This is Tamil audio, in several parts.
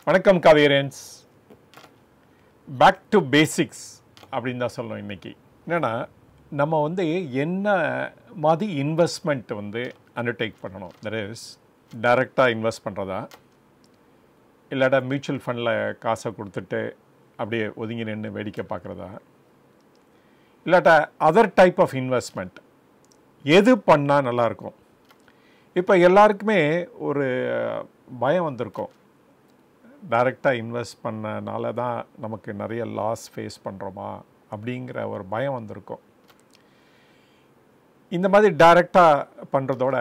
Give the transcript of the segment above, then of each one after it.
வணக்கம் காவேரியன்ஸ். பேக் டு பேசிக்ஸ் அப்படின்னு தான் சொல்லணும். இன்றைக்கி என்னென்னா நம்ம என்ன மாதிரி இன்வெஸ்ட்மெண்ட் அண்டர்டேக் பண்ணணும். தட் இஸ் டைரெக்டாக இன்வெஸ்ட் பண்ணுறதா, இல்லாட்டா மியூச்சுவல் ஃபண்டில் காசை கொடுத்துட்டு அப்படியே ஒதுங்கி நின்று வேடிக்கை பார்க்குறதா, இல்லாட்டா அதர் டைப் ஆஃப் இன்வெஸ்ட்மெண்ட் எது பண்ணால் நல்லாயிருக்கும். இப்போ எல்லாருக்குமே ஒரு பயம் வந்திருக்கும். டைரெக்டாக இன்வெஸ்ட் பண்ணனால தான் நமக்கு நிறைய லாஸ் ஃபேஸ் பண்ணுறோமா அப்படிங்கிற ஒரு பயம் வந்திருக்கும். இந்த மாதிரி டைரெக்டாக பண்ணுறதோட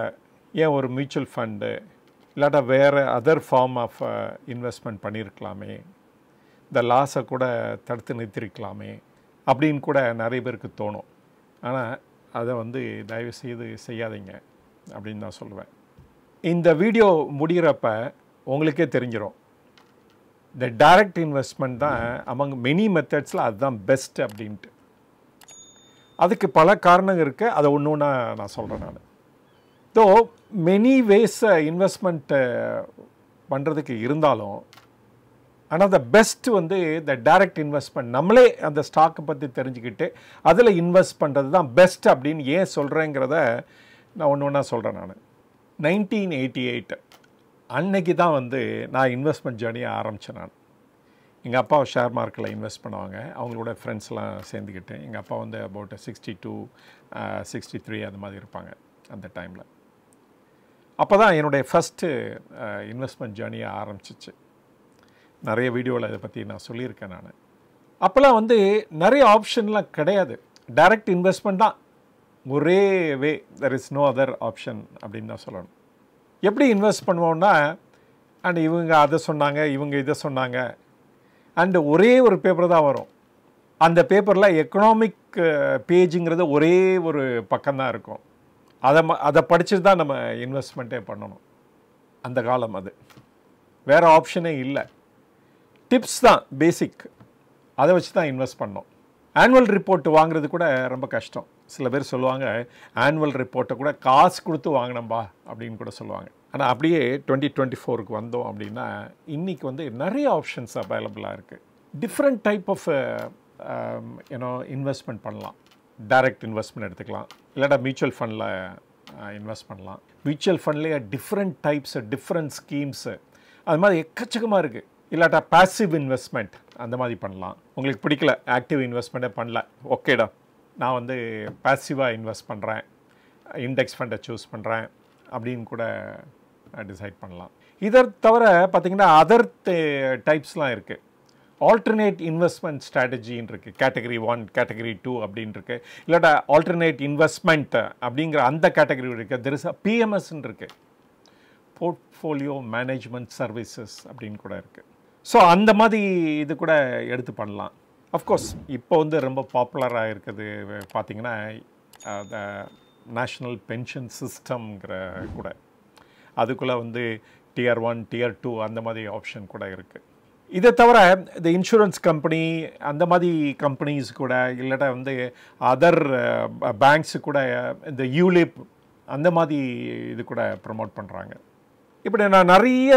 ஏன் ஒரு மியூச்சுவல் ஃபண்டு இல்லாட்டா வேறு அதர் ஃபார்ம் ஆஃப் இன்வெஸ்ட்மெண்ட் பண்ணியிருக்கலாமே, இந்த லாஸை கூட தடுத்து நிறுத்திருக்கலாமே அப்படின்னு கூட நிறைய பேருக்கு தோணும். ஆனால் அதை தயவுசெய்து செய்யாதீங்க அப்படின்னு நான் சொல்லுவேன். இந்த வீடியோ முடிகிறப்ப உங்களுக்கே தெரிஞ்சிடும், இந்த டைரக்ட் இன்வெஸ்ட்மெண்ட் தான் அமங் மெனி மெத்தட்ஸில் அதுதான் பெஸ்ட் அப்படின்ட்டு. அதுக்கு பல காரணங்கள் இருக்குது. அதை ஒன்று ஒன்றா நான் சொல்கிறேன். நான் ஸோ மெனி வேஸ் இன்வெஸ்ட்மெண்ட்டு பண்ணுறதுக்கு இருந்தாலும், ஆனால் த பெஸ்ட் இந்த டைரக்ட் இன்வெஸ்ட்மெண்ட் நம்மளே அந்த ஸ்டாக்கை பற்றி தெரிஞ்சுக்கிட்டு அதில் இன்வெஸ்ட் பண்ணுறது தான் பெஸ்ட் அப்படின்னு ஏன் சொல்கிறேங்கிறத நான் ஒன்று ஒன்றா சொல்கிறேன். நான் 1988 அன்னைக்கு தான் நான் இன்வெஸ்ட்மெண்ட் ஜேர்னியை ஆரம்பித்தேன். நான் எங்கள் அப்பா ஷேர் மார்க்கெட்டில் இன்வெஸ்ட் பண்ணுவாங்க. அவங்களோட ஃப்ரெண்ட்ஸ்லாம் சேர்ந்துக்கிட்டு. எங்கள் அப்பா அபவுட் 62, 63 அது மாதிரி இருப்பாங்க அந்த டைமில். அப்போ தான் என்னுடைய ஃபஸ்ட்டு இன்வெஸ்ட்மெண்ட் ஜேர்னியை ஆரம்பிச்சிச்சு. நிறைய வீடியோவில் இதை பற்றி நான் சொல்லியிருக்கேன். நான் அப்போல்லாம் நிறைய ஆப்ஷன்லாம் கிடையாது. டைரக்ட் இன்வெஸ்ட்மெண்ட் தான் ஒரே way, there is no other option அப்படின்னு தான் சொல்லணும். எப்படி இன்வெஸ்ட் பண்ணுவோன்னா, அண்ட் இவங்க அதை சொன்னாங்க, இவங்க இதை சொன்னாங்க, அண்டு ஒரே ஒரு பேப்பர் தான் வரும். அந்த பேப்பரில் எக்கனாமிக் பேஜுங்கிறது ஒரே ஒரு பக்கம்தான் இருக்கும். அதை படிச்சுட்டு தான் நம்ம இன்வெஸ்ட்மெண்ட்டே பண்ணணும். அந்த காலம் அது. வேறு ஆப்ஷனே இல்லை. டிப்ஸ் தான் பேசிக். அதை வச்சு தான் இன்வெஸ்ட் பண்ணோம். ஆனுவல் ரிப்போர்ட் வாங்குறது கூட ரொம்ப கஷ்டம். சில பேர் சொல்லுவாங்க, ஆனுவல் ரிப்போர்ட்டை கூட காசு கொடுத்து வாங்கினம்பா அப்படின்னு கூட சொல்லுவாங்க. ஆனால் அப்படியே 2024க்கு வந்தோம் அப்படின்னா இன்றைக்கி நிறைய ஆப்ஷன்ஸ் அவைலபிளாக இருக்குது. டிஃப்ரெண்ட் டைப் ஆஃப் இன்வெஸ்ட்மெண்ட் பண்ணலாம். டைரக்ட் இன்வெஸ்ட்மெண்ட் எடுத்துக்கலாம், இல்லாட்டா மியூச்சுவல் ஃபண்டில் இன்வெஸ்ட் பண்ணலாம். மியூச்சுவல் ஃபண்ட்லேயே டிஃப்ரெண்ட் டைப்ஸு, டிஃப்ரெண்ட் ஸ்கீம்ஸு, அது மாதிரி எக்கச்சக்கமாக இருக்குது. இல்லாட்டா பாசிவ் இன்வெஸ்ட்மெண்ட் அந்த மாதிரி பண்ணலாம். உங்களுக்கு பிடிக்கல, ஆக்டிவ் இன்வெஸ்ட்மெண்ட்டே பண்ணல, ஓகேடா நான் பாசிவாக இன்வெஸ்ட் பண்ணுறேன், இண்டெக்ஸ் ஃபண்டை சூஸ் பண்ணுறேன் அப்படின்னு கூட டிசைட் பண்ணலாம். இதை தவிர பார்த்திங்கன்னா அதர் டைப்ஸ்லாம் இருக்குது. ஆல்டர்னேட் இன்வெஸ்ட்மெண்ட் ஸ்ட்ராட்டஜின்னு இருக்குது. கேட்டகரி 1, கேட்டகரி 2 அப்படின்னு இருக்குது. இல்லாட்டா ஆல்டர்னேட் இன்வெஸ்ட்மெண்ட் அப்படிங்கிற அந்த கேட்டகரி இருக்குது. தெர் இஸ் பிஎம்எஸ்ன்னு இருக்குது, போர்ட்ஃபோலியோ மேனேஜ்மெண்ட் சர்வீசஸ் அப்படின்னு கூட இருக்குது. ஸோ அந்த மாதிரி இது கூட எடுத்து பண்ணலாம். அஃப்கோர்ஸ் இப்போ ரொம்ப பாப்புலராக இருக்குது பார்த்திங்கன்னா நேஷ்னல் பென்ஷன் சிஸ்டம்ங்கிற கூட. அதுக்குள்ளே Tier 1, Tier 2 அந்த மாதிரி ஆப்ஷன் கூட இருக்குது. இதை தவிர இந்த இன்சூரன்ஸ் கம்பெனி அந்த மாதிரி கம்பெனிஸ் கூட, இல்லாட்டா அதர் பேங்க்ஸு கூட இந்த யூலிப் அந்த மாதிரி இது கூட ப்ரமோட் பண்ணுறாங்க. இப்படி நான் நிறைய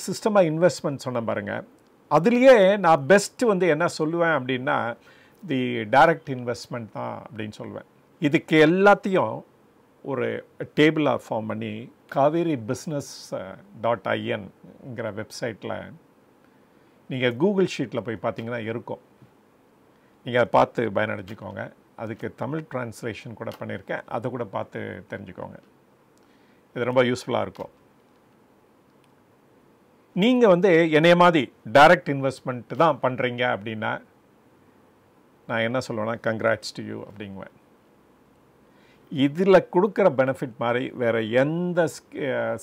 சிஸ்டமாக இன்வெஸ்ட்மெண்ட் சொன்னேன் பாருங்கள். அதுலேயே நான் பெஸ்ட்டு என்ன சொல்லுவேன் அப்படின்னா தி டைரக்ட் இன்வெஸ்ட்மெண்ட் தான் அப்படின்னு சொல்லுவேன். இதுக்கு எல்லாத்தையும் ஒரு டேபிளாக ஃபார்ம் பண்ணி Cauvery Business.inங்கிற வெப்சைட்டில் நீங்கள் கூகுள் ஷீட்டில் போய் பார்த்தீங்கன்னா இருக்கும். நீங்கள் அதை பார்த்து பயனடைஞ்சிக்கோங்க. அதுக்கு தமிழ் ட்ரான்ஸ்லேஷன் கூட பண்ணியிருக்கேன், அதை கூட பார்த்து தெரிஞ்சுக்கோங்க. இது ரொம்ப யூஸ்ஃபுல்லாக இருக்கும். நீங்கள் என்னைய மாதிரி டைரக்ட் இன்வெஸ்ட்மெண்ட் தான் பண்ணுறீங்க அப்படின்னா நான் என்ன சொல்லுவேன்னா, கங்க்ராட்ஸ் டு யூ அப்படிங்குவேன். இதில் கொடுக்குற பெனிஃபிட் மாதிரி வேறு எந்த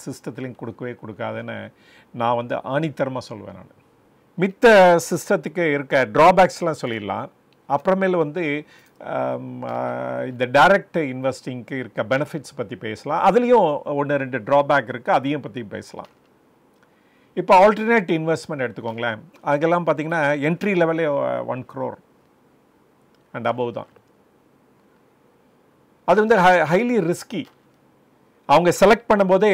சிஸ்டத்துலையும் கொடுக்கவே கொடுக்காதுன்னு நான் ஆணித்தரமாக சொல்லுவேன். நான் மித்த சிஸ்டத்துக்கு இருக்க ட்ராபேக்ஸ்லாம் சொல்லிடலாம். அப்புறமேல் இந்த டைரக்ட் இன்வெஸ்டிங்க்கு இருக்க பெனிஃபிட்ஸ் பற்றி பேசலாம். அதுலேயும் 1-2 ட்ராபேக் இருக்குது, அதையும் பற்றி பேசலாம். இப்போ ஆல்டர்னேட் இன்வெஸ்ட்மெண்ட் எடுத்துக்கோங்களேன். அதுக்கெல்லாம் பார்த்திங்கன்னா என்ட்ரி லெவலே 1 crore அண்ட் அபவ் தான். அது ஹைலி ரிஸ்கி. அவங்க செலக்ட் பண்ணும்போதே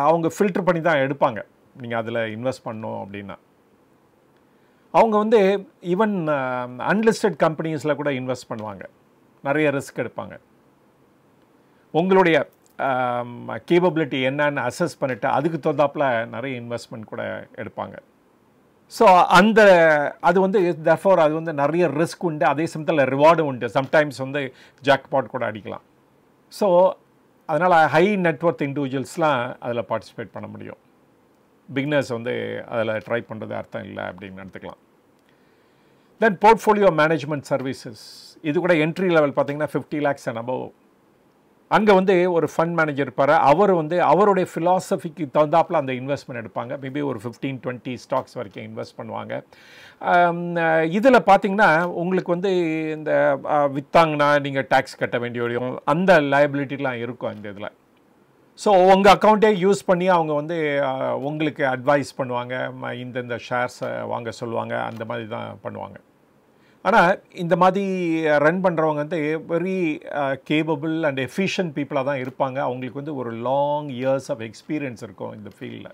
அவங்க ஃபில்டர் பண்ணி தான் எடுப்பாங்க. நீங்கள் அதில் இன்வெஸ்ட் பண்ணோம் அப்படின்னா. அவங்க வந்து ஈவன் அன்லிஸ்டட் கம்பெனிஸில் கூட இன்வெஸ்ட் பண்ணுவாங்க, நிறைய ரிஸ்க் எடுப்பாங்க. உங்களுடைய கேப்பபிலிட்டி என்னன்னு அசஸ் பண்ணிவிட்டு அதுக்கு தகுந்தாப்பில் நிறைய இன்வெஸ்ட்மெண்ட் கூட எடுப்பாங்க. ஸோ அது வந்து தர்ஃபோர் அது வந்து நிறைய ரிஸ்க் உண்டு, அதே சமயத்தில் ரிவார்டும் உண்டு. சம்டைம்ஸ் வந்து ஜாக்பாட் கூட அடிக்கலாம். ஸோ அதனால் ஹை நெட்வொர்த் இண்டிவிஜுவல்ஸ்லாம் அதில் பார்ட்டிசிபேட் பண்ண முடியும். பிகினர்ஸ் வந்து அதில் ட்ரை பண்ணுறது அர்த்தம் இல்லை அப்படின்னு எடுத்துக்கலாம். தென் போர்ட்ஃபோலியோ மேனேஜ்மெண்ட் சர்வீசஸ், இது கூட என்ட்ரி லெவல் பார்த்தீங்கன்னா 50 lakhs அண்ட் அபவ். அங்கே வந்து ஒரு ஃபண்ட் மேனேஜர் இருப்பார். அவர் வந்து அவருடைய ஃபிலாசபிக்கு தகுந்தாப்பில் அந்த இன்வெஸ்ட்மெண்ட் எடுப்பாங்க. மேபி ஒரு 15-20 ஸ்டாக்ஸ் வரைக்கும் இன்வெஸ்ட் பண்ணுவாங்க. இதில் பார்த்தீங்கன்னா உங்களுக்கு வந்து இந்த விற்றாங்கன்னா நீங்கள் டேக்ஸ் கட்ட வேண்டிய அந்த லயபிலிட்டிலாம் இருக்கும் அந்த இதில். ஸோ உங்கள் அக்கௌண்ட்டே யூஸ் பண்ணி அவங்க வந்து உங்களுக்கு அட்வைஸ் பண்ணுவாங்க, இந்த ஷேர்ஸை வாங்க சொல்லுவாங்க, அந்த மாதிரி தான் பண்ணுவாங்க. ஆனால் இந்த மாதிரி ரன் பண்ணுறவங்க வந்து வெரி கேப்பபிள் அண்ட் எஃபிஷியன்ட் பீப்புளாக தான் இருப்பாங்க. அவங்களுக்கு வந்து ஒரு லாங் இயர்ஸ் ஆஃப் எக்ஸ்பீரியன்ஸ் இருக்கும் இந்த ஃபீல்டில்.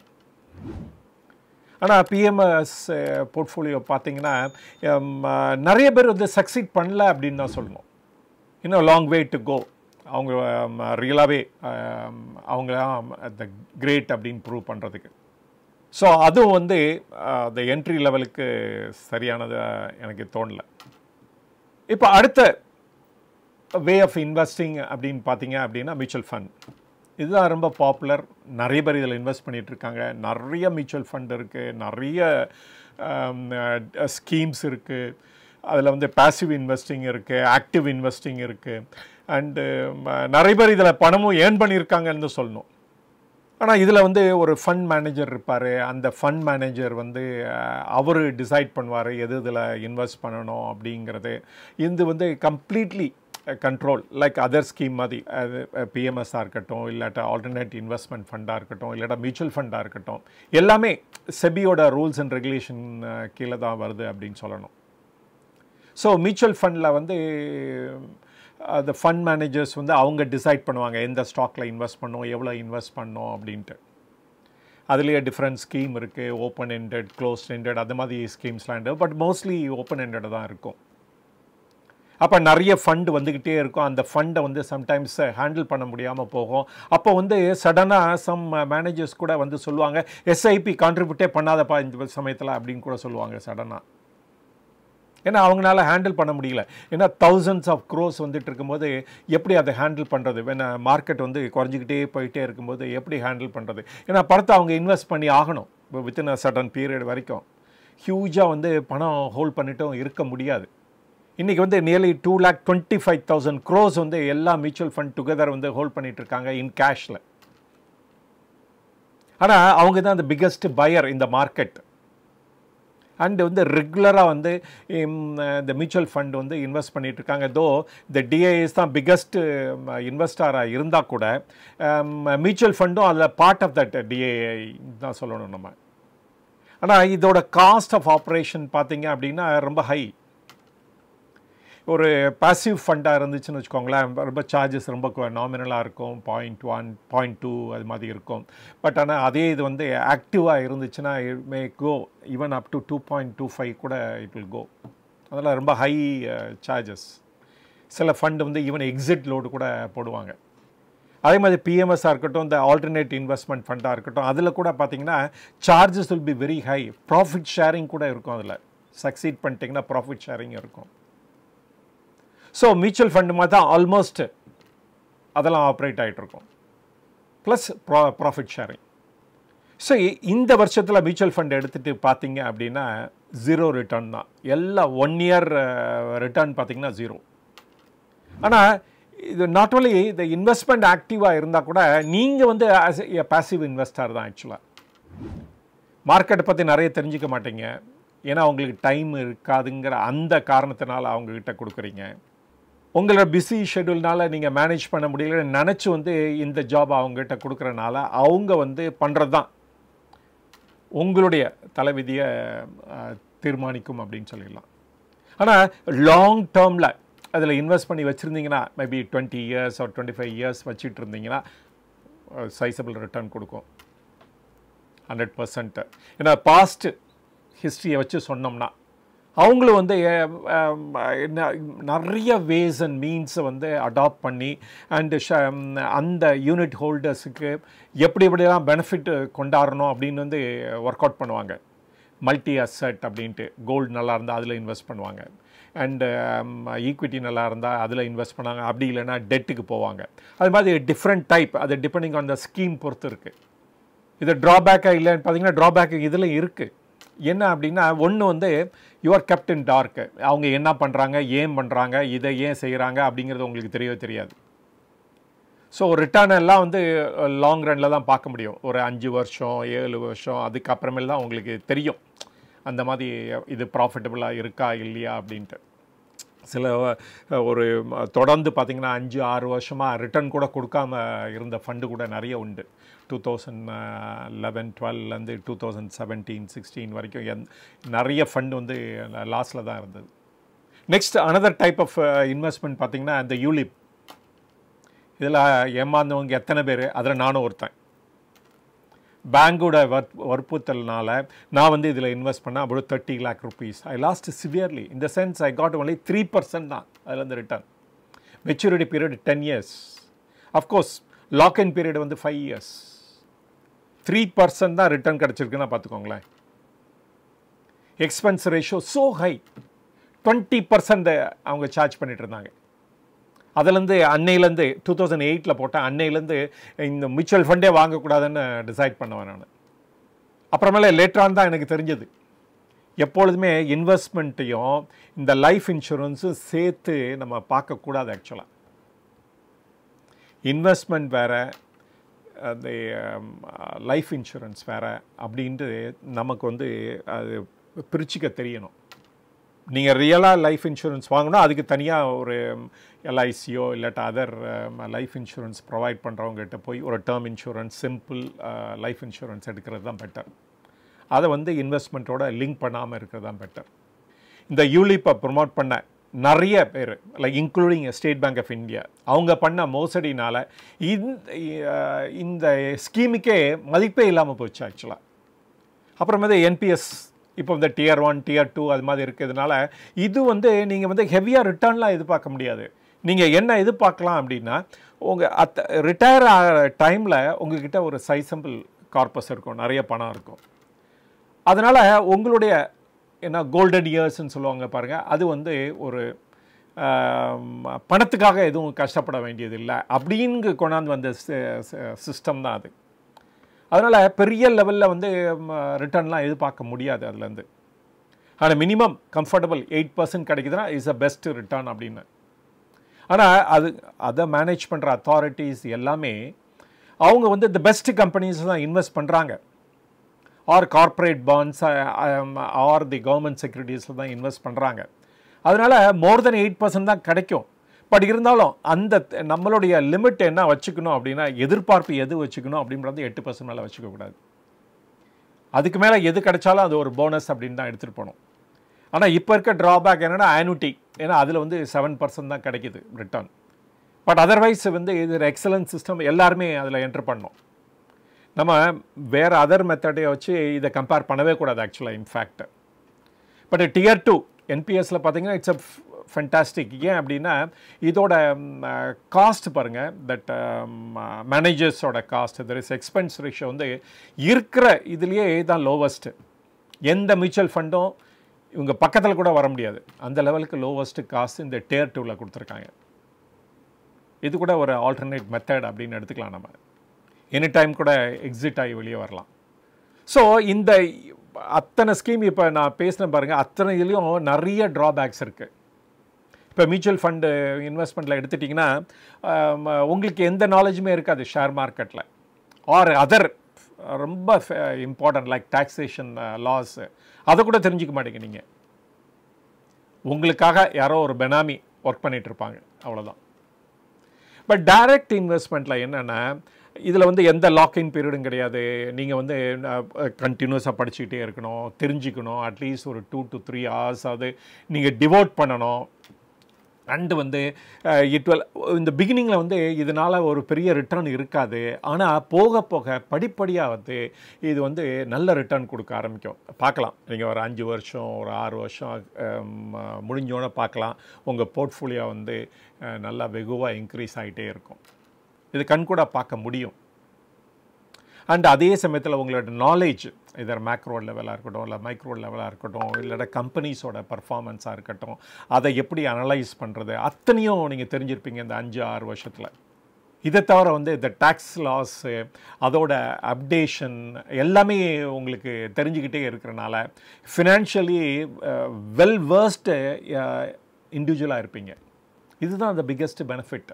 ஆனால் பிஎம்எஸ் போர்ட்ஃபோலியோ பார்த்தீங்கன்னா நிறைய பேர் வந்து சக்சீட் பண்ணல அப்படின்னு தான் சொல்லணும். இன்னும் லாங் வே டு கோ. அவங்க ரியலாகவே அவங்களாம் த கிரேட் அப்படின்னு ப்ரூவ் பண்ணுறதுக்கு. ஸோ அதுவும் வந்து அந்த என்ட்ரி லெவலுக்கு சரியானதாக எனக்கு தோணலை. இப்போ அடுத்த வே ஆஃப் இன்வெஸ்டிங் அப்படின்னு பார்த்தீங்க அப்படின்னா மியூச்சுவல் ஃபண்ட். இதுதான் ரொம்ப பாப்புலர். நிறைய பேர் இதில் இன்வெஸ்ட் பண்ணிகிட்ருக்காங்க. நிறைய மியூச்சுவல் ஃபண்ட் இருக்குது, நிறைய ஸ்கீம்ஸ் இருக்குது. அதில் வந்து பேசிவ் இன்வெஸ்டிங் இருக்குது, ஆக்டிவ் இன்வெஸ்டிங் இருக்குது. அண்டு நிறைய பேர் இதில் பணமும் ஏர்ன் பண்ணியிருக்காங்கன்னு சொல்லணும். ஆனால் இதில் வந்து ஒரு ஃபண்ட் மேனேஜர் இருப்பார். அந்த ஃபண்ட் மேனேஜர் வந்து அவர் டிசைட் பண்ணுவார் எது இதில் இன்வெஸ்ட் பண்ணணும் அப்படிங்கிறது. இது வந்து completely control like other scheme மாதிரி. அது பிஎம்எஸ்ஸாக இருக்கட்டும், இல்லாட்டா ஆல்டர்னேட் இன்வெஸ்ட்மெண்ட் ஃபண்டாக இருக்கட்டும், இல்லாட்டா மியூச்சுவல் ஃபண்டாக இருக்கட்டும், எல்லாமே செபியோட ரூல்ஸ் அண்ட் ரெகுலேஷன் கீழே தான் வருது அப்படின்னு சொல்லணும். ஸோ மியூச்சுவல் ஃபண்டில் வந்து அந்த ஃபண்ட் மேனேஜர்ஸ் வந்து அவங்க டிசைட் பண்ணுவாங்க எந்த ஸ்டாக்கில் இன்வெஸ்ட் பண்ணோம், எவ்வளோ இன்வெஸ்ட் பண்ணோம் அப்படின்ட்டு. அதுலேயே டிஃப்ரெண்ட் ஸ்கீம் இருக்குது, ஓப்பன் எண்டட், க்ளோஸ்ட் எண்டட், அது மாதிரி ஸ்கீம்ஸ்லாம் உண்டு. பட் மோஸ்ட்லி ஓப்பன் எண்டட் தான் இருக்கும். அப்போ நிறைய ஃபண்டு வந்துக்கிட்டே இருக்கும். அந்த ஃபண்டை வந்து சம்டைம்ஸ் ஹேண்டில் பண்ண முடியாமல் போகும். அப்போ வந்து சடனாக சம் மேனேஜர்ஸ் கூட வந்து சொல்லுவாங்க, எஸ்ஐபி கான்ட்ரிபியூட்டே பண்ணாதப்பா இந்த சமயத்தில் அப்படின்னு கூட சொல்லுவாங்க சடனாக. ஏன்னா அவங்களால ஹேண்டில் பண்ண முடியல. ஏன்னா தௌசண்ட்ஸ் ஆஃப் க்ரோஸ் வந்துட்டு இருக்கும்போது எப்படி அதை ஹேண்டில் பண்ணுறது? ஏன்னா மார்க்கெட் வந்து குறைஞ்சிக்கிட்டே போயிட்டே இருக்கும்போது எப்படி ஹேண்டில் பண்ணுறது? ஏன்னா பணத்தை அவங்க இன்வெஸ்ட் பண்ணி ஆகணும். இப்போ வித்தின் அ சர்டன் பீரியட் வரைக்கும் ஹியூஜாக வந்து பணம் ஹோல்ட் பண்ணிட்டும் இருக்க முடியாது. இன்றைக்கி வந்து நியர்லி 2,25,000 crores வந்து எல்லா மியூச்சுவல் ஃபண்ட் டுகெதர் வந்து ஹோல்ட் பண்ணிகிட்ருக்காங்க இன் கேஷில். ஆனால் அவங்க தான் அந்த பிக்கஸ்ட் பையர் இந்த மார்க்கெட். அண்டு வந்து ரெகுலராக வந்து இந்த மியூச்சுவல் ஃபண்ட் வந்து இன்வெஸ்ட் பண்ணிகிட்ருக்காங்க. தோ இந்த டிஐஎஸ் தான் பிக்கஸ்ட் இன்வெஸ்டராக இருந்தால் கூட மியூச்சுவல் ஃபண்டும் அதில் பார்ட் ஆஃப் தட் டிஐஐ தான் சொல்லணும் நம்ம. ஆனால் இதோட காஸ்ட் ஆஃப் ஆப்ரேஷன் பார்த்தீங்க அப்படின்னா ரொம்ப ஹை. ஒரு பாசிவ் ஃபண்டாக இருந்துச்சுன்னு வச்சுக்கோங்களேன், ரொம்ப சார்ஜஸ் ரொம்ப நாமினலாக இருக்கும், 0.1, 0.2 அது மாதிரி இருக்கும். பட் ஆனால் அதே இது வந்து ஆக்டிவாக இருந்துச்சுன்னா it may go even up to 2.25 கூட இட் வில் கோ. அதெல்லாம் ரொம்ப ஹை சார்ஜஸ். சில ஃபண்டு வந்து ஈவன் எக்ஸிட் லோடு கூட போடுவாங்க. அதே மாதிரி பிஎம்எஸ்ஸாக இருக்கட்டும், இந்த ஆல்டர்னேட் இன்வெஸ்ட்மெண்ட் ஃபண்டாக இருக்கட்டும், அதில் கூட பார்த்தீங்கன்னா charges will be very high. Profit sharing கூட இருக்கும். அதில் சக்சீட் பண்ணிட்டீங்கன்னா ப்ராஃபிட் ஷேரிங் இருக்கும். ஸோ மியூச்சுவல் ஃபண்டு மாதிரி தான் ஆல்மோஸ்ட் அதெல்லாம் ஆப்ரேட் ஆகிட்ருக்கும், ப்ளஸ் ப்ராஃபிட் ஷேரிங். ஸோ இந்த வருஷத்தில் மியூச்சுவல் ஃபண்ட் எடுத்துகிட்டு பார்த்தீங்க அப்படின்னா 0 ரிட்டர்ன் தான். எல்லாம் 1 year ரிட்டர்ன் பார்த்தீங்கன்னா 0. ஆனால் இது நாட் ஓன்லி இந்த இன்வெஸ்ட்மெண்ட் ஆக்டிவாக இருந்தால் கூட நீங்கள் வந்து ஆஸ் எ பாசிவ் இன்வெஸ்டர் தான் ஆக்சுவலாக. மார்க்கெட்டை பற்றி நிறைய தெரிஞ்சிக்க மாட்டீங்க, ஏன்னா அவங்களுக்கு டைம் இருக்காதுங்கிற அந்த காரணத்தினால அவங்கக்கிட்ட கொடுக்குறீங்க. உங்களோட பிஸி ஷெட்யூல்னால நீங்கள் மேனேஜ் பண்ண முடியலன்னு நினச்சி வந்து இந்த ஜாப் அவங்ககிட்ட கொடுக்குறனால அவங்க வந்து பண்ணுறது தான் உங்களுடைய தலைவிதியை தீர்மானிக்கும் அப்படின்னு சொல்லிடலாம். ஆனால் லாங் டேர்மில் அதில் இன்வெஸ்ட் பண்ணி வச்சுருந்தீங்கன்னா மேபி 20 years or 25 years வச்சுட்டு இருந்தீங்கன்னா சைஸபிள் ரிட்டர்ன் கொடுக்கும். 100%. ஏன்னா பாஸ்ட் ஹிஸ்ட்ரியை வச்சு சொன்னோம்னா அவங்களும் வந்து நிறைய வேஸ் அண்ட் மீன்ஸை வந்து அடாப்ட் பண்ணி அண்டு அந்த யூனிட் ஹோல்டர்ஸுக்கு எப்படியெல்லாம் பெனிஃபிட் கொண்டாடணும் அப்படின்னு வந்து ஒர்க் அவுட் பண்ணுவாங்க. மல்டி அசெட் அப்படின்ட்டு கோல்டு நல்லா இருந்தால் அதில் இன்வெஸ்ட் பண்ணுவாங்க, அண்டு ஈக்விட்டி நல்லா இருந்தால் அதில் இன்வெஸ்ட் பண்ணாங்க, அப்படி இல்லைன்னா டெட்டுக்கு போவாங்க. அது மாதிரி டிஃப்ரெண்ட் டைப், அது டிபெண்டிங் ஆன் த ஸ்கீம் பொறுத்து இருக்குது. இது ட்ராபேக்காக இல்லைன்னு பார்த்தீங்கன்னா ட்ராபேக் இதில் இருக்குது. என்ன அப்படின்னா ஒன்று வந்து யூஆர் கெப்ட் இன் டார்க்கு. அவங்க என்ன பண்ணுறாங்க, ஏன் பண்ணுறாங்க, இதை ஏன் செய்கிறாங்க அப்படிங்கிறது உங்களுக்கு தெரியவே தெரியாது. ஸோ ரிட்டர்ன் எல்லாம் வந்து லாங் ரனில் தான் பார்க்க முடியும். ஒரு 5 வருஷம் 7 வருஷம் அதுக்கப்புறமேல் தான் உங்களுக்கு தெரியும் அந்த மாதிரி இது ப்ராஃபிட்டபுளாக இருக்கா இல்லையா அப்படின்ட்டு. சில ஒரு தொடர்ந்து பார்த்திங்கன்னா 5-6 வருஷமாக ரிட்டர்ன் கூட கொடுக்காம இருந்த ஃபண்டு கூட நிறைய உண்டு. 2011-12லேருந்து 2017-16 வரைக்கும் நிறைய ஃபண்டு வந்து லாஸில் தான் இருந்தது. Next another type of investment பார்த்திங்கன்னா இந்த யூலிப். இதில் ஏமாந்தவங்க எத்தனை பேர், அதில் நானும் ஒருத்தன். பேங்கோட வற்புறுத்தல்னால நான் வந்து இதில் இன்வெஸ்ட் பண்ணேன். அப்புறம் 30 lakh rupees. I lost severely. In the sense I got only 3% தான் அதில் வந்து return. Maturity period 10 years. Of course lock in period வந்து 5 years. 3% தான் ரிட்டர்ன் கிடச்சிருக்குன்னா பார்த்துக்கோங்களேன். Expense ratio so high. 20% அவங்க சார்ஜ் பண்ணிட்டு இருந்தாங்க. அதுலேருந்து அன்னையிலேருந்து 2008 போட்டேன். அன்னையிலேருந்து இந்த மியூச்சுவல் ஃபண்டே வாங்கக்கூடாதுன்னு டிசைட் பண்ணுவேன் நான். அப்புறமேல லேட்டரான் தான் எனக்கு தெரிஞ்சது எப்பொழுதுமே இன்வெஸ்ட்மெண்ட்டையும் இந்த லைஃப் இன்சூரன்ஸும் சேர்த்து நம்ம பார்க்கக்கூடாது. ஆக்சுவலாக இன்வெஸ்ட்மெண்ட் வேறு, அந்த லைஃப் இன்சூரன்ஸ் வேறு அப்படின்ட்டு நமக்கு வந்து அது பிரிச்சுக்க தெரியணும். நீங்கள் ரியலாக லைஃப் இன்சூரன்ஸ் வாங்கணும், அதுக்கு தனியாக ஒரு எல்ஐசியோ இல்லாட்டா அதர் லைஃப் இன்சூரன்ஸ் ப்ரொவைட் பண்ணுறவங்ககிட்ட போய் ஒரு term insurance, simple life insurance எடுக்கிறது தான் பெட்டர். அதை வந்து இன்வெஸ்ட்மெண்ட்டோட லிங்க் பண்ணாமல் இருக்கிறது தான் பெட்டர். இந்த யூலிப்பை ப்ரொமோட் பண்ண நிறைய பேர், like including State Bank of India, அவங்க பண்ண மோசடினால் இந்த ஸ்கீமுக்கே மதிப்பே இல்லாமல் போச்சு ஆக்சுவலாக. அப்புறமேதான் என்பிஎஸ் இப்போ இந்த Tier 1 Tier 2 அது மாதிரி இருக்கிறதுனால இது வந்து நீங்கள் வந்து ஹெவியாக ரிட்டர்ன்லாம் எதிர்பார்க்க முடியாது. நீங்கள் என்ன எதிர்பார்க்கலாம் அப்படின்னா, உங்கள் ரிட்டையர் ஆகிற டைமில் உங்கள்கிட்ட ஒரு சைசபிள் கார்பஸ் இருக்கும், நிறைய பணம் இருக்கும். அதனால் உங்களுடைய என்ன கோல்டன் இயர்ஸ்ன்னு சொல்லுவாங்க பாருங்கள், அது வந்து ஒரு பணத்துக்காக எதுவும் கஷ்டப்பட வேண்டியது இல்லை அப்படின்னு கொண்டாந்து வந்த சிஸ்டம் தான் அது. அதனால் பெரிய லெவலில் வந்து ரிட்டர்ன்லாம் எதிர்பார்க்க முடியாது அதுலேருந்து. ஆனால் மினிமம் கம்ஃபர்டபுள் 8% கிடைக்குதுன்னா இஸ் அ பெஸ்ட் ரிட்டர்ன் அப்படின்னு. ஆனால் அதை மேனேஜ் பண்ணுற அத்தாரிட்டிஸ் எல்லாமே அவங்க வந்து இந்த பெஸ்ட் கம்பெனிஸ் தான் இன்வெஸ்ட் பண்ணுறாங்க, or corporate bonds or the government செக்யூரிட்டிஸில் தான் இன்வெஸ்ட் பண்ணுறாங்க. அதனால் மோர் தென் 8% தான் கிடைக்கும். பட் இருந்தாலும் அந்த நம்மளுடைய லிமிட் என்ன வச்சுக்கணும் அப்படின்னா, எதிர்பார்ப்பு எது வச்சுக்கணும் அப்படின்றது 8% மேலே வச்சுக்கக்கூடாது. அதுக்கு மேலே எது கிடைச்சாலும் அது ஒரு போனஸ் அப்படின்னு தான் எடுத்துகிட்டு போகணும். ஆனால் இப்போ இருக்க ட்ராபேக் என்னென்னா ஆனுட்டி. ஏன்னா அதில் வந்து 7% தான் கிடைக்கிது ரிட்டர்ன். பட் அதர்வைஸ் வந்து இது எக்ஸலன்ட் சிஸ்டம், எல்லாருமே அதில் என்டர் பண்ணணும். நம்ம வேறு அதர் மெத்தடையை வச்சு இதை கம்பேர் பண்ணவே கூடாது ஆக்சுவலாக இன்ஃபேக்ட். பட் Tier 2 என்பிஎஸில் பார்த்தீங்கன்னா இட்ஸ் அ ஃபென்டாஸ்டிக். ஏன் அப்படின்னா இதோட காஸ்ட் பாருங்கள், தட் மேனேஜர்ஸோட cost, there is expense ratio வந்து இருக்கிற இதுலேயே தான் லோவஸ்ட்டு. எந்த மியூச்சுவல் ஃபண்டும் இவங்க பக்கத்தில் கூட வர முடியாது, அந்த லெவலுக்கு லோவஸ்ட்டு காஸ்ட் இந்த Tier 2வில் கொடுத்துருக்காங்க. இது கூட ஒரு ஆல்டர்னேட் மெத்தட் அப்படின்னு எடுத்துக்கலாம். நம்ம எனி டைம் கூட எக்ஸிட் ஆகி வெளியே வரலாம். ஸோ இந்த அத்தனை ஸ்கீம் இப்போ நான் பேசினேன் பாருங்கள், அத்தனை இதுலேயும் நிறைய ட்ராபேக்ஸ் இருக்குது. இப்போ மியூச்சுவல் ஃபண்டு இன்வெஸ்ட்மெண்ட்டில் எடுத்துட்டிங்கன்னா உங்களுக்கு எந்த நாலேஜுமே இருக்காது ஷேர் மார்க்கெட்டில், ஆர் அதர் ரொம்ப இம்பார்ட்டன்ட் லைக் டாக்ஸேஷன் லாஸ், அதை கூட தெரிஞ்சிக்க மாட்டேங்க நீங்கள். உங்களுக்காக யாரோ ஒரு பெனாமி ஒர்க் பண்ணிகிட்டு இருப்பாங்க, அவ்வளோதான். பட் டைரக்ட் இன்வெஸ்ட்மெண்ட்டில் என்னென்னா, இதில் வந்து எந்த லாக்இன் பீரியடும் கிடையாது. நீங்கள் வந்து கண்டினியூஸாக படிச்சுக்கிட்டே இருக்கணும், தெரிஞ்சுக்கணும். அட்லீஸ்ட் ஒரு 2 to 3 hours ஆகுது நீங்கள் டிவோட் பண்ணணும். அண்டு வந்து இந்த பிகினிங்கில் வந்து இதனால் ஒரு பெரிய ரிட்டர்ன் இருக்காது. ஆனால் போக போக படிப்படியாக வந்து இது வந்து நல்ல ரிட்டர்ன் கொடுக்க ஆரம்பிக்கும். பார்க்கலாம், நீங்கள் ஒரு 5 வருஷம் ஒரு 6 வருஷம் முடிஞ்சோன்னே பார்க்கலாம், உங்கள் போர்ட்ஃபோலியோ வந்து நல்லா வெகுவாக இன்க்ரீஸ் ஆகிட்டே இருக்கும். இது கண்கூட பார்க்க முடியும். அண்ட் அதே சமயத்தில் உங்களோட நாலேஜ் இதர் மேக்ரோ லெவலாக இருக்கட்டும், இல்லை மைக்ரோ லெவலாக இருக்கட்டும், இல்லைனா கம்பெனிஸோட பர்ஃபார்மன்ஸாக இருக்கட்டும், அதை எப்படி அனலைஸ் பண்ணுறது அத்தனையும் நீங்கள் தெரிஞ்சிருப்பீங்க இந்த 5-6 வருஷத்தில். இதை தவிர வந்து இந்த டேக்ஸ் லாஸு, அதோட அப்டேஷன் எல்லாமே உங்களுக்கு தெரிஞ்சுக்கிட்டே இருக்கிறனால ஃபினான்ஷியலி வெல் வேர்ஸ்டு இண்டிவிஜுவலாக இருப்பீங்க. இதுதான் அந்த பிக்கெஸ்ட் பெனிஃபிட்.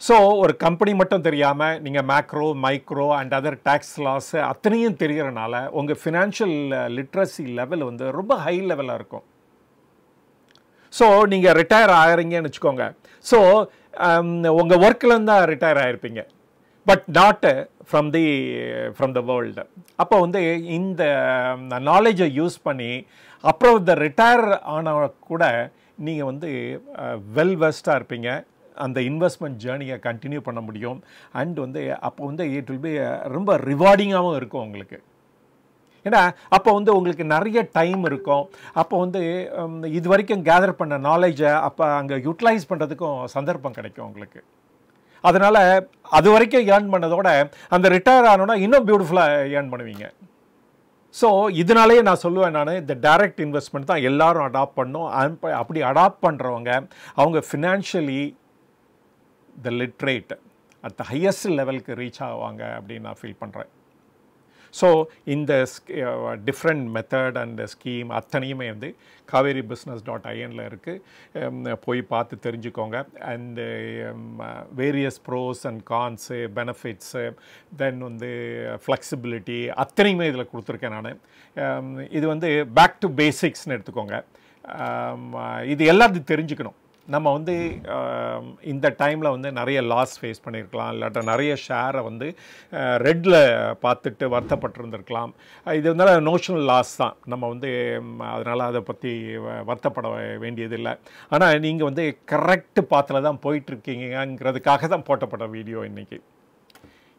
ஸோ ஒரு கம்பெனி மட்டும் தெரியாமல் நீங்கள் macro, micro and other tax laws அத்தனையும் தெரிகிறனால உங்கள் ஃபினான்ஷியல் லிட்ரஸி லெவல் வந்து ரொம்ப ஹை லெவலாக இருக்கும். ஸோ நீங்கள் ரிட்டையர் ஆகிறீங்கன்னு வச்சுக்கோங்க. ஸோ உங்கள் ஒர்க்லேருந்து தான் ரிட்டையர் ஆகிருப்பீங்க, but not from the world. அப்போ வந்து இந்த நாலேஜை யூஸ் பண்ணி அப்புறம் இந்த ரிட்டையர் ஆனால் கூட நீங்கள் வந்து வெல் வெஸ்டாக இருப்பீங்க. அந்த இன்வெஸ்ட்மெண்ட் ஜேர்னியை கண்டினியூ பண்ண முடியும். அண்ட் வந்து அப்போ வந்து இட் வில் பி ரொம்ப ரிவார்டிங்காகவும் இருக்கும் உங்களுக்கு. ஏன்னா அப்போ வந்து உங்களுக்கு நிறைய டைம் இருக்கும். அப்போ வந்து இது வரைக்கும் கேதர் பண்ண நாலேஜை அப்போ அங்கே யூட்டிலைஸ் பண்ணுறதுக்கும் சந்தர்ப்பம் கிடைக்கும் உங்களுக்கு. அதனால் அது வரைக்கும் ஏர்ன் பண்ணதோட அந்த ரிட்டையர் ஆனோன்னா இன்னும் பியூட்டிஃபுல்லாக ஏர்ன் பண்ணுவீங்க. ஸோ இதனாலேயே நான் சொல்லுவேன், நான் இந்த டைரக்ட் இன்வெஸ்ட்மெண்ட் தான் எல்லோரும் அடாப்ட் பண்ணணும். அப்படி அடாப்ட் பண்ணுறவங்க அவங்க financially the literate at the highest லெவலுக்கு ரீச் ஆவாங்க அப்படின்னு நான் ஃபீல் பண்ணுறேன். ஸோ இந்த டிஃப்ரெண்ட் மெத்தட் அண்ட் ஸ்கீம் அத்தனையுமே வந்து cauverybusiness.in இருக்குது. போய் பார்த்து தெரிஞ்சுக்கோங்க. And various pros and cons, benefits, then வந்து ஃப்ளெக்சிபிலிட்டி அத்தனையுமே இதில் கொடுத்துருக்கேன் நான். இது வந்து பேக் டு பேசிக்ஸ்னு எடுத்துக்கோங்க. இது எல்லாத்தையும் தெரிஞ்சுக்கணும். நம்ம வந்து இந்த டைமில் வந்து நிறைய லாஸ் ஃபேஸ் பண்ணியிருக்கலாம், இல்லாட்ட நிறைய ஷேரை வந்து ரெட்டில் பார்த்துட்டு வருத்தப்பட்டிருந்துருக்கலாம். இது வந்து நோஷனல் லாஸ் தான், நம்ம வந்து அதனால் அதை பற்றி வருத்தப்பட வேண்டியதில்லை. ஆனால் நீங்கள் வந்து கரெக்ட் பாத்தில் தான் போயிட்டுருக்கீங்கிறதுக்காக தான் போட்டப்பட்ட வீடியோ இன்றைக்கி.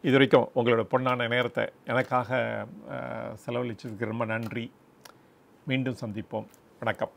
இது வரைக்கும் உங்களோட பொன்னான நேரத்தை எனக்காக செலவழிச்சதுக்கு ரொம்ப நன்றி. மீண்டும் சந்திப்போம். வணக்கம்.